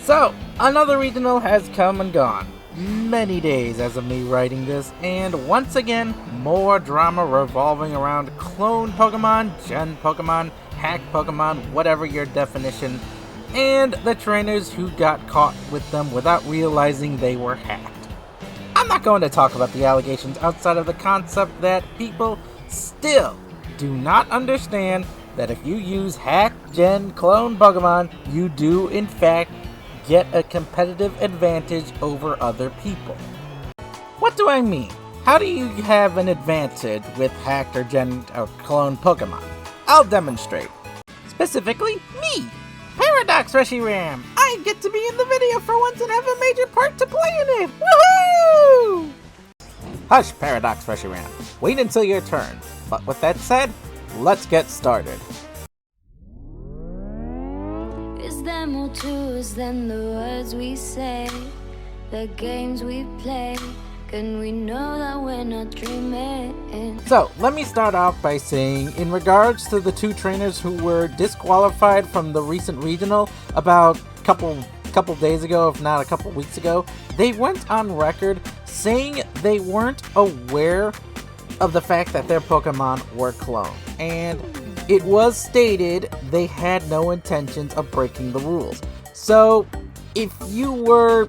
So, another regional has come and gone. Many days as of me writing this, and once again, more drama revolving around clone Pokemon, Gen Pokemon, hack Pokemon, whatever your definition, and the trainers who got caught with them without realizing they were hacked. I'm not going to talk about the allegations outside of the concept that people still do not understand that if you use hack, Gen, clone Pokemon, you do in fact get a competitive advantage over other people. What do I mean? How do you have an advantage with hacked or Gen or clone Pokemon? I'll demonstrate. Specifically, me, Paradox Reshiram. I get to be in the video for once and have a major part to play in it. Woohoo! Hush, Paradox Reshiram. Wait until your turn. But with that said, let's get started. Is there more to us than the words we say, the games we play? Can we know that we're not dreaming? So, let me start off by saying, in regards to the two trainers who were disqualified from the recent regional about a couple days ago, if not a couple weeks ago, they went on record saying they weren't aware of the fact that their Pokemon were cloned. And it was stated they had no intentions of breaking the rules. So, if you were,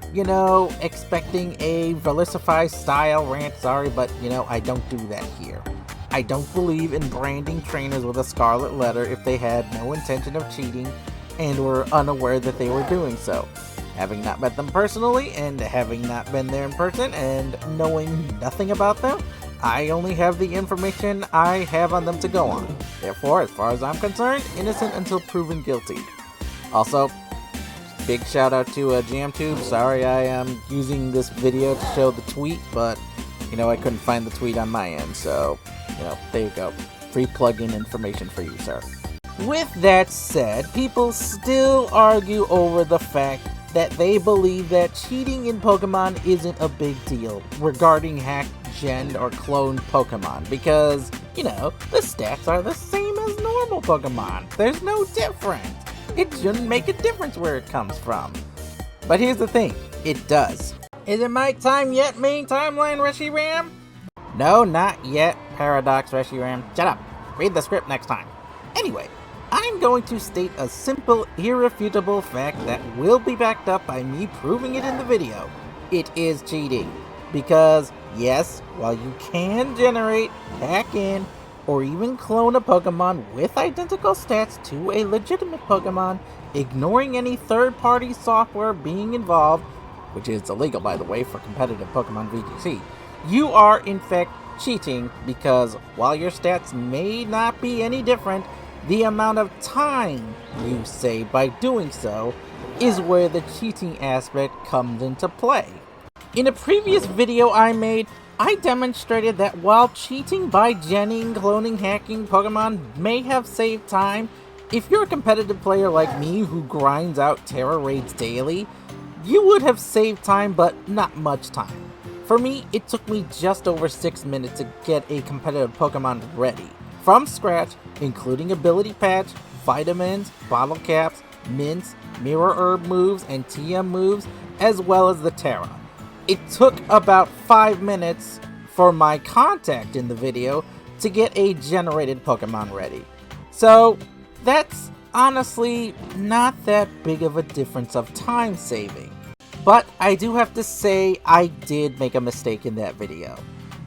expecting a Velicify style rant, sorry, but, I don't do that here. I don't believe in branding trainers with a scarlet letter if they had no intention of cheating and were unaware that they were doing so. Having not met them personally and having not been there in person and knowing nothing about them, I only have the information I have on them to go on. Therefore, as far as I'm concerned, innocent until proven guilty. Also, big shout out to JamTube. Sorry I am using this video to show the tweet, but, I couldn't find the tweet on my end, so, there you go. Free plug-in information for you, sir. With that said, people still argue over the fact that they believe that cheating in Pokemon isn't a big deal regarding hacked Gen or cloned Pokemon because, the stats are the same as normal Pokemon. There's no difference. It shouldn't make a difference where it comes from. But here's the thing, it does. Is it my time yet, main timeline Reshiram? No, not yet, Paradox Reshiram. Shut up. Read the script next time. Anyway, I'm going to state a simple, irrefutable fact that will be backed up by me proving it in the video. It is cheating. Because, yes, while you can generate, hack in, or even clone a Pokemon with identical stats to a legitimate Pokemon, ignoring any third-party software being involved, which is illegal by the way for competitive Pokemon VGC, you are in fact cheating because while your stats may not be any different, the amount of time you save by doing so is where the cheating aspect comes into play. In a previous video I made, I demonstrated that while cheating by genning, cloning, hacking Pokemon may have saved time, if you're a competitive player like me who grinds out Terra raids daily, you would have saved time but not much time. For me, it took me just over 6 minutes to get a competitive Pokemon ready, from scratch, including ability patch, vitamins, bottle caps, mints, mirror herb moves, and TM moves, as well as the Terra. It took about 5 minutes for my contact in the video to get a generated Pokemon ready. So, that's honestly not that big of a difference of time saving. But I do have to say I did make a mistake in that video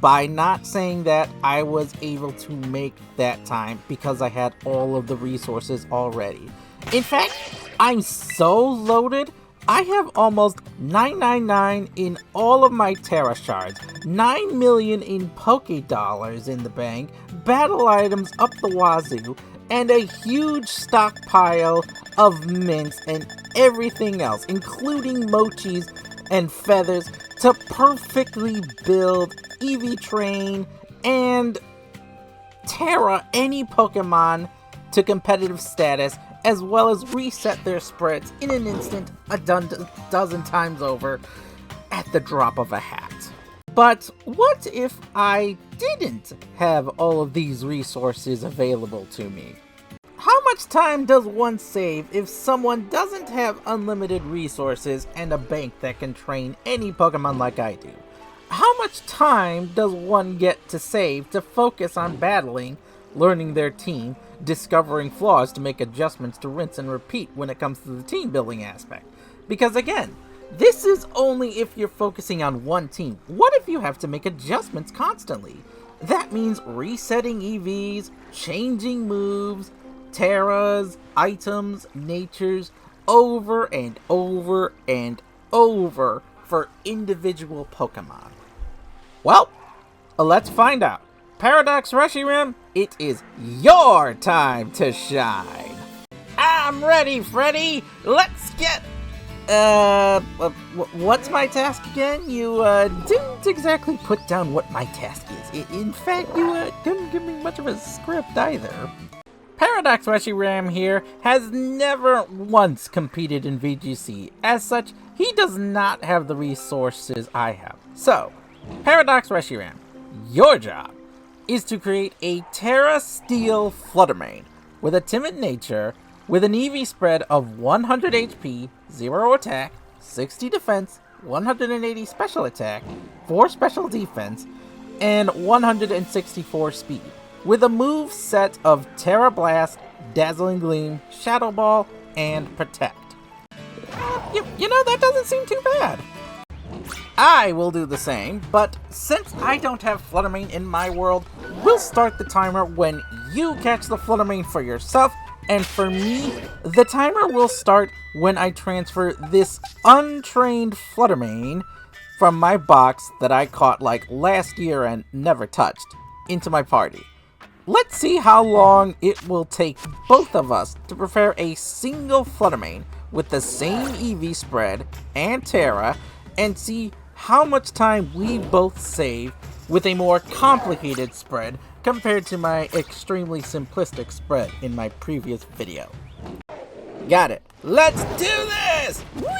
by not saying that I was able to make that time because I had all of the resources already. In fact, I'm so loaded, I have almost 999 in all of my Terra shards, 9 million in Poke Dollars in the bank, battle items up the wazoo, and a huge stockpile of mints and everything else, including mochis and feathers, to perfectly build Eevee Train and Terra any Pokemon to competitive status, as well as reset their spreads in an instant a dozen times over at the drop of a hat. But what if I didn't have all of these resources available to me? How much time does one save if someone doesn't have unlimited resources and a bank that can train any Pokemon like I do? How much time does one get to save to focus on battling, learning their team, discovering flaws to make adjustments to rinse and repeat when it comes to the team building aspect? Because again, this is only if you're focusing on one team. What if you have to make adjustments constantly? That means resetting EVs, changing moves, Terras, items, natures, over and over and over for individual Pokemon. Well, let's find out. Paradox Reshiram, it is your time to shine. I'm ready, Freddy. Let's get... what's my task again? You, didn't exactly put down what my task is. In fact, you, didn't give me much of a script either. Paradox Reshiram here has never once competed in VGC. As such, he does not have the resources I have. So, Paradox Reshiram, your job is to create a Terra Steel Fluttermane with a timid nature, with an EV spread of 100 HP, 0 attack, 60 defense, 180 special attack, 4 special defense, and 164 speed, with a move set of Terra Blast, Dazzling Gleam, Shadow Ball, and Protect. You know, that doesn't seem too bad. I will do the same, but since I don't have Fluttermane in my world, we'll start the timer when you catch the Fluttermane for yourself, and for me, the timer will start when I transfer this untrained Fluttermane from my box that I caught like last year and never touched into my party. Let's see how long it will take both of us to prepare a single Fluttermane with the same EV spread and Terra, and see how much time we both save with a more complicated spread compared to my extremely simplistic spread in my previous video. Got it. Let's do this! Whee!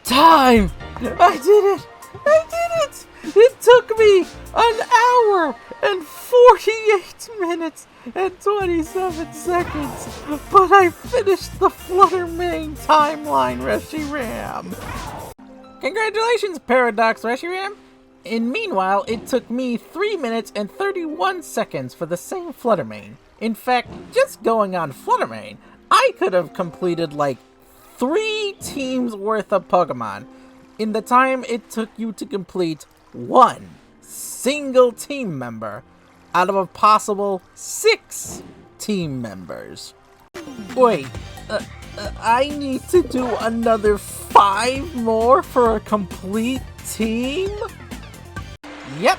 Time! I did it! I did it! It took me an hour and 48 minutes and 27 seconds, but I finished the Fluttermane timeline, Reshiram! Congratulations, Paradox Reshiram! And meanwhile, it took me 3 minutes and 31 seconds for the same Fluttermane. In fact, just going on Fluttermane, I could have completed like 3 teams worth of Pokemon in the time it took you to complete one single team member out of a possible 6 team members. Wait, I need to do another 5 more for a complete team? Yep,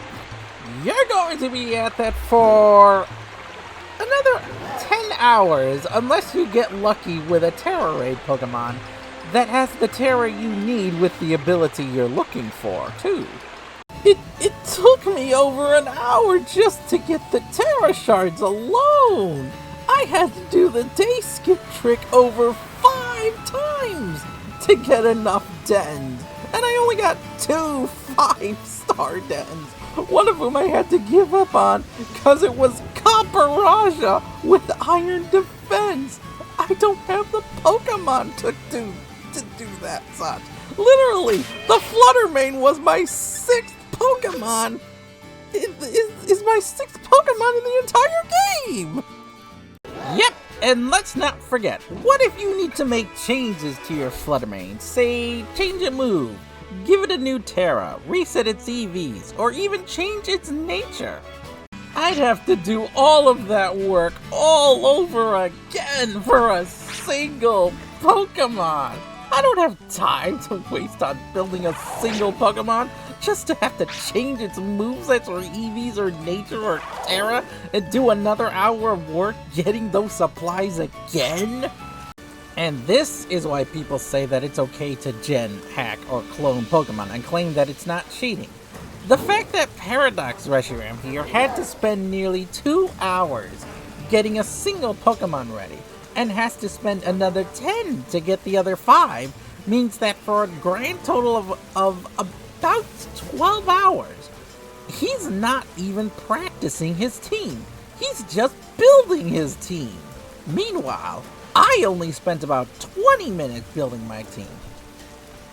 you're going to be at that for another 10 hours, unless you get lucky with a Terra Raid Pokemon that has the Terra you need with the ability you're looking for, too. It took me over an hour just to get the Terra Shards alone! I had to do the day skip trick over 5 times to get enough dens, and I only got 2 5-star dens, one of whom I had to give up on because it was Camparaja with Iron Defense. I don't have the Pokemon to do that such. Literally, the Fluttermane was my 6th Pokemon. It is my 6th Pokemon in the entire game. Yep, and let's not forget, what if you need to make changes to your Fluttermane? Say, change a move, give it a new Terra, reset its EVs, or even change its nature. I'd have to do all of that work all over again for a single Pokemon. I don't have time to waste on building a single Pokemon just to have to change its movesets or EVs or nature or Terra and do another hour of work getting those supplies again. And this is why people say that it's okay to gen, hack, or clone Pokemon and claim that it's not cheating. The fact that Paradox Reshiram here had to spend nearly 2 hours getting a single Pokemon ready and has to spend another 10 to get the other 5 means that for a grand total of about 12 hours, he's not even practicing his team. He's just building his team. Meanwhile, I only spent about 20 minutes building my team.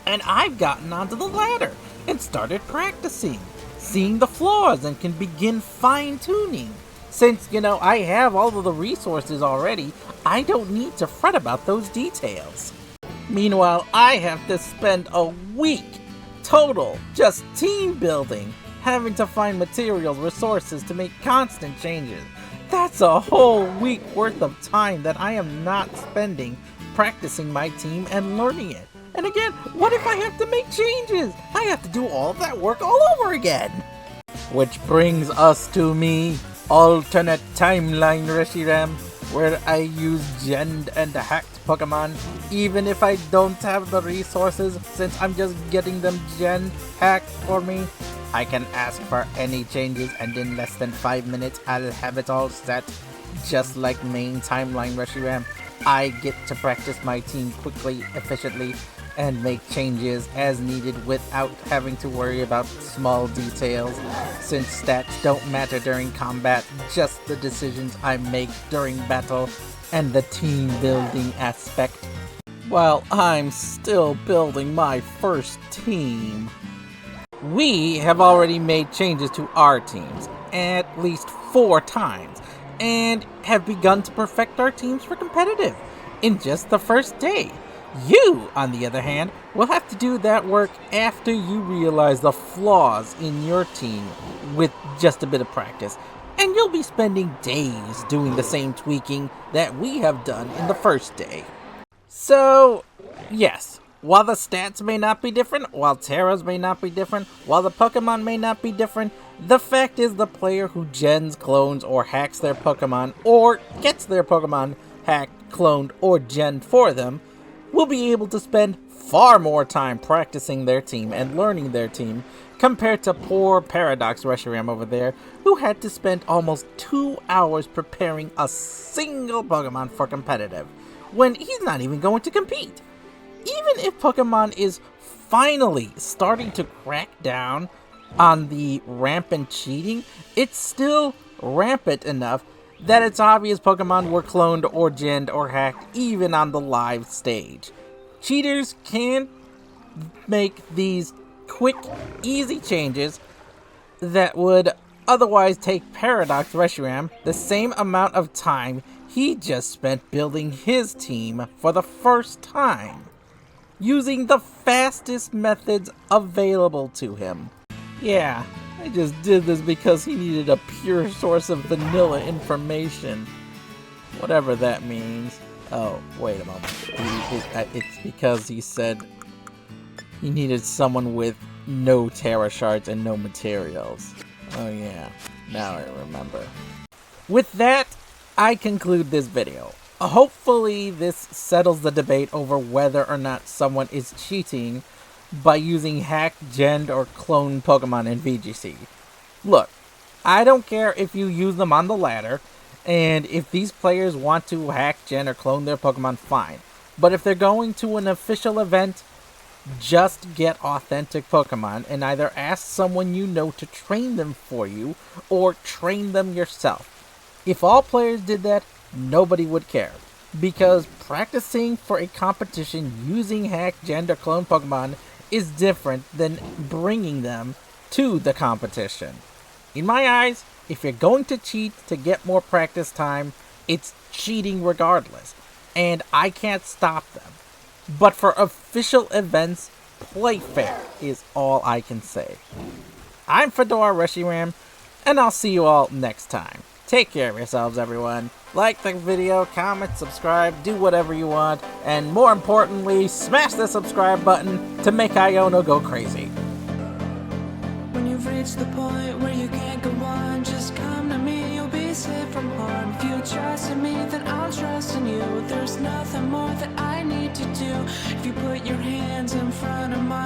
And I've gotten onto the ladder and started practicing, seeing the flaws, and can begin fine-tuning. Since, I have all of the resources already, I don't need to fret about those details. Meanwhile, I have to spend a week total just team building, having to find materials, resources to make constant changes. That's a whole week worth of time that I am not spending practicing my team and learning it. And again, what if I have to make changes? I have to do all of that work all over again. Which brings us to me, alternate timeline Reshiram, where I use genned and hacked Pokemon, even if I don't have the resources, since I'm just getting them gen hacked for me. I can ask for any changes, and in less than 5 minutes I'll have it all set. Just like main timeline Reshiram, I get to practice my team quickly, efficiently, and make changes as needed without having to worry about small details, since stats don't matter during combat, just the decisions I make during battle and the team building aspect. While I'm still building my first team. We have already made changes to our teams at least 4 times, and have begun to perfect our teams for competitive. in just the first day. You, on the other hand, will have to do that work after you realize the flaws in your team with just a bit of practice, and you'll be spending days doing the same tweaking that we have done in the first day. So, yes, while the stats may not be different, while Terras may not be different, while the Pokemon may not be different, the fact is the player who gens, clones, or hacks their Pokemon, or gets their Pokemon hacked, cloned, or gen for them, will be able to spend far more time practicing their team and learning their team compared to poor Paradox Reshiram over there, who had to spend almost 2 hours preparing a single Pokemon for competitive, when he's not even going to compete. Even if Pokemon is finally starting to crack down on the rampant cheating, it's still rampant enough that it's obvious Pokemon were cloned or genned or hacked even on the live stage. Cheaters can make these quick, easy changes that would otherwise take Paradox Reshiram the same amount of time he just spent building his team for the first time, using the fastest methods available to him. Yeah, I just did this because he needed a pure source of vanilla information. Whatever that means. Oh, wait a moment. It's because he said he needed someone with no Terra shards and no materials. Oh yeah, now I remember. With that, I conclude this video. Hopefully this settles the debate over whether or not someone is cheating by using hacked, genned, or cloned Pokemon in VGC. Look, I don't care if you use them on the ladder, and if these players want to hack, gen, or clone their Pokemon, fine. But if they're going to an official event, just get authentic Pokemon and either ask someone you know to train them for you, or train them yourself. If all players did that, nobody would care, because practicing for a competition using hacked, genned, or cloned Pokemon is different than bringing them to the competition. In my eyes, if you're going to cheat to get more practice time, it's cheating regardless, and I can't stop them. But for official events, play fair is all I can say. I'm Fedora Reshiram, and I'll see you all next time. Take care of yourselves, everyone. Like the video, comment, subscribe, do whatever you want, and more importantly, smash the subscribe button to make Iono go crazy. When you've reached the point where you can't go on, just come to me, you'll be safe from harm. If you trust in me, then I'll trust in you. There's nothing more that I need to do. If you put your hands in front of mine,